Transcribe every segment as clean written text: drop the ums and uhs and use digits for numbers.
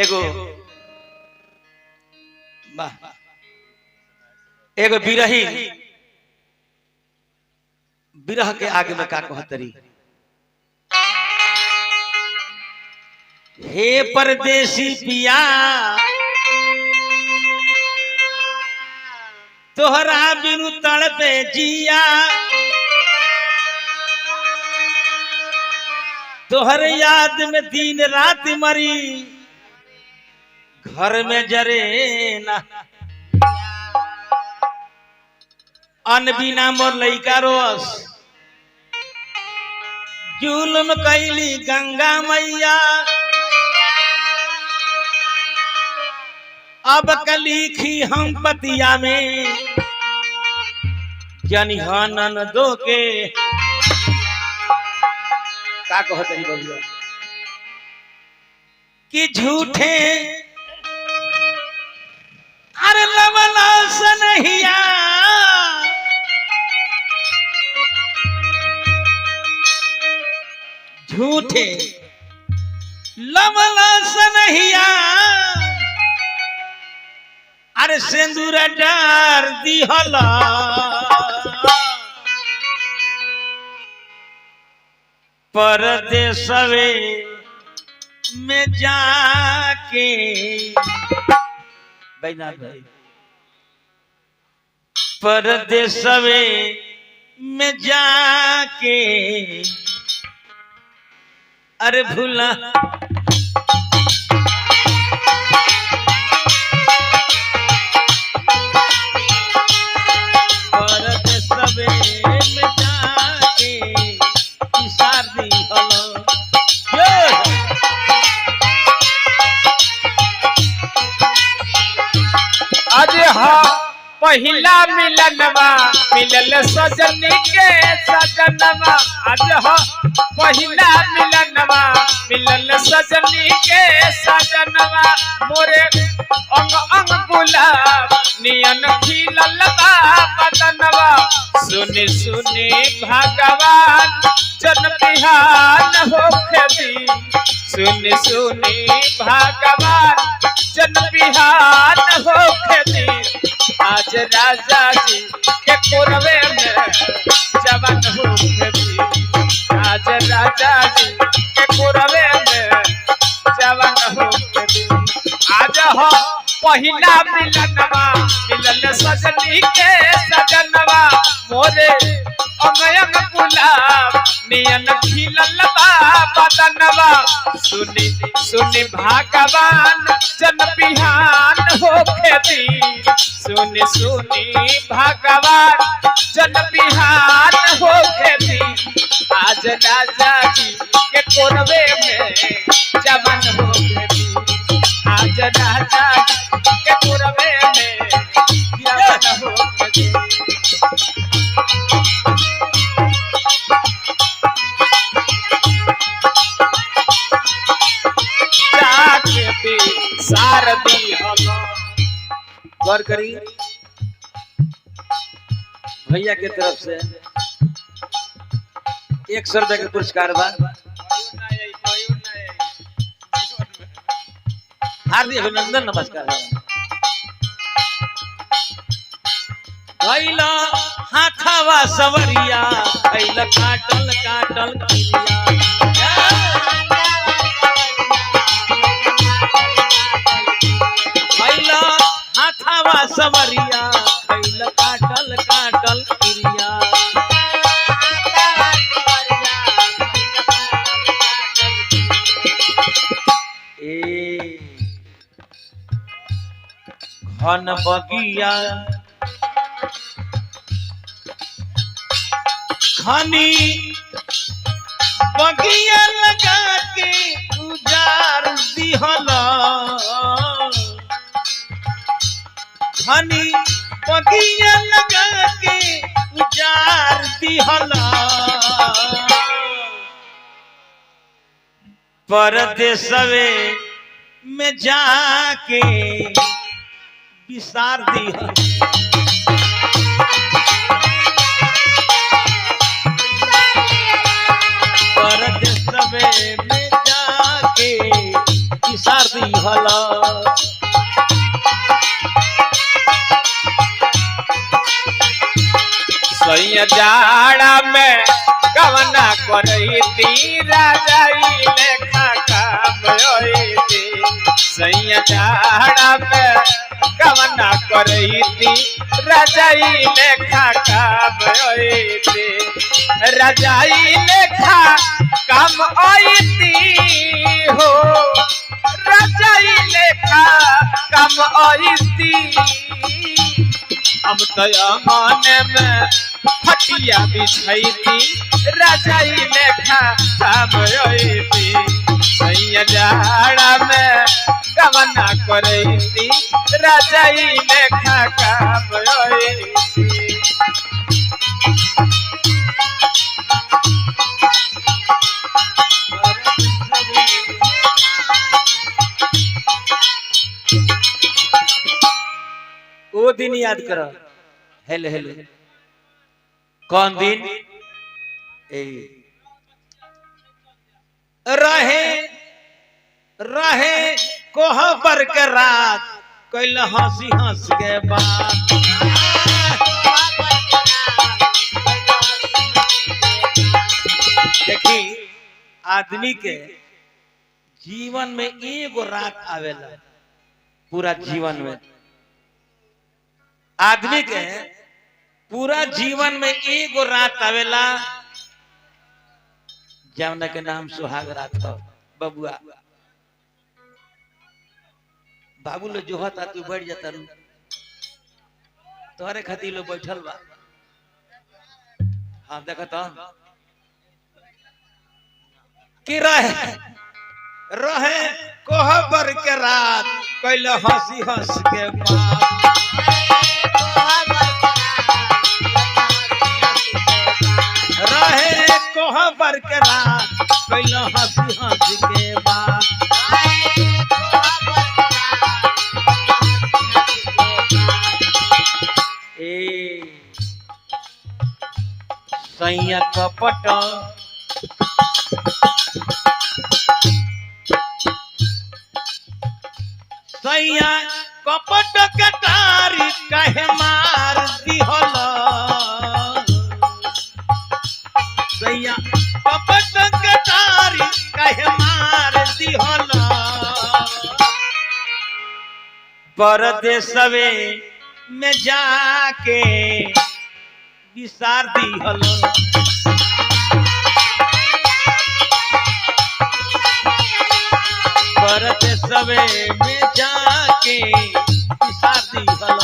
एगो एगो बिरही बिरह के आगे में का कहतरी। हे परदेसी पिया तोहरा बिनु तड़पे जिया, तोहर याद में दिन रात मरी, घर में जरे ना अन बिना मोर लइका रोस, जुल्म कैली गंगा मैया, अब कलीखी हम पतिया में जनिहनन दो के का कहतरी बबुआ कि झूठे अरे लवला सनहिया, झूठे लवला सनहिया, अरे सिंदूर डार दिहला, परदेसवे में जाके बैनाथ भाई, परदेसवे में जाके अरे भूला परदेसवे में जाके शादी हलो। आज हाँ पहिला मिलनवा मिलल सजनी के सजनवा, आज हाँ पहिला मिलनवा मिलल सजनी के सजनवा, मोरे अंग अंग गुलाब नियन खिलल बा बदनवा, सुनी सुनी भगवान जन बिहान होखे दी, सुनी सुनी भगवान जन बिहान होखे दी, आज राजा जी के कोरवे में जवान होखे दी, आज राजा जी के कोरवे में जवान होखे दी, आज हो पहिला मिलनवा मिलल सजनी के सजनवा, मोरे अंगयंग गुलाब नियन खिलल बा बदनवा, सुनी सुनी भगवान जन बिहान होखे दी, सुनी सुनी भगवान जन बिहान होखे दी, आज राजा जी के कोरवे में जवान होखे दी, आज राजा जी के कोरवे में जवान होखे दी। सारदी हलो गौर करी भैया के तरफ से 100 रुपए का पुरस्कार बा। हार्दिक अभिनंदन नमस्कार। भैला हाथावा सवरिया भैला काटल काटल खिलिया, भैला हाथावा सवरिया भैला काटल काटल खिलिया, घन बगिया घनी बगिया लगा के उजार दिहला, घनी बगिया लगा के उजार दिहला, परदेसवे में जाके विसार दिहला, परदेसवे में जाके विसार दिहल सैया जाड़ा में गवना करई ती राजाई लेखा काम होई थी सैया जाड़ा में गवना करई थी राजाई लेखा काम होई थी राजाई लेखा काम होई थी हो राजाई लेखा काम होई थी हम तो मन में फटिया बिछाई थी राजाई लेखा काम होई थी सैया जाड़ा में गवना करई थी राजाई लेखा काम होई थी वो दिन याद करो हेलो हेलो कौन दिन ए रहे रहे कोहबर के रात कैल हंसी हंस के बात देखी आदमी के जीवन में एगो रात आवेला पूरा जीवन में आदमी के पूरा जीवन में एगो रात आवेला जमुना के नाम सुहाग रात हो बबुआ बाबू लो जो होता तू बैठ जाता रू तोहरे खातिर लो बैठल बा हाँ देखता कि रहे कोहबर के रात कैल हंसी हंस के बात रहे कोहबर के रात कैल हंसी हंस के बात ए सैया कपट सैया कपट कटारी कहे मार दिहल सैया कपट कटारी कहे मार दिहल परदेसवे में जाके विसार दिहल परदेसवे में जाके विसार दिहल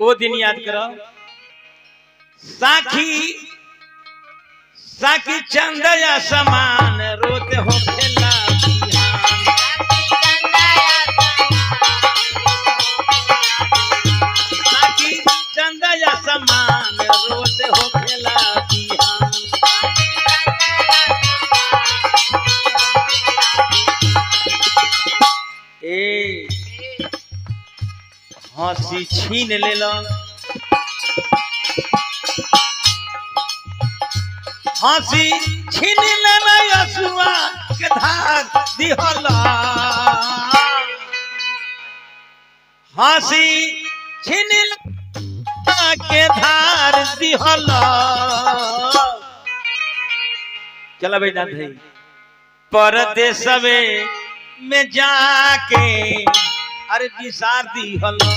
वो दिन याद करो साखी साखी चंदया समान रोते हो खेला साखी चंदया समान रोते हो खेला ए हंसी छीन लेलन हंसी छीन लेला यसुआ के धार दिहल हंसी छीन के धार दिहल चला बेटा भाई परदेसवे में जाके अरे बिसार दी हलो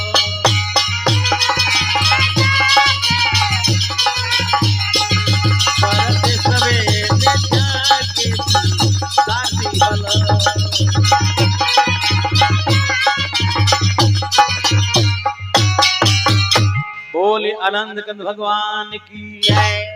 परदेसवे में जाके बिसार दी हलो। बोले आनंद कंद भगवान की जय।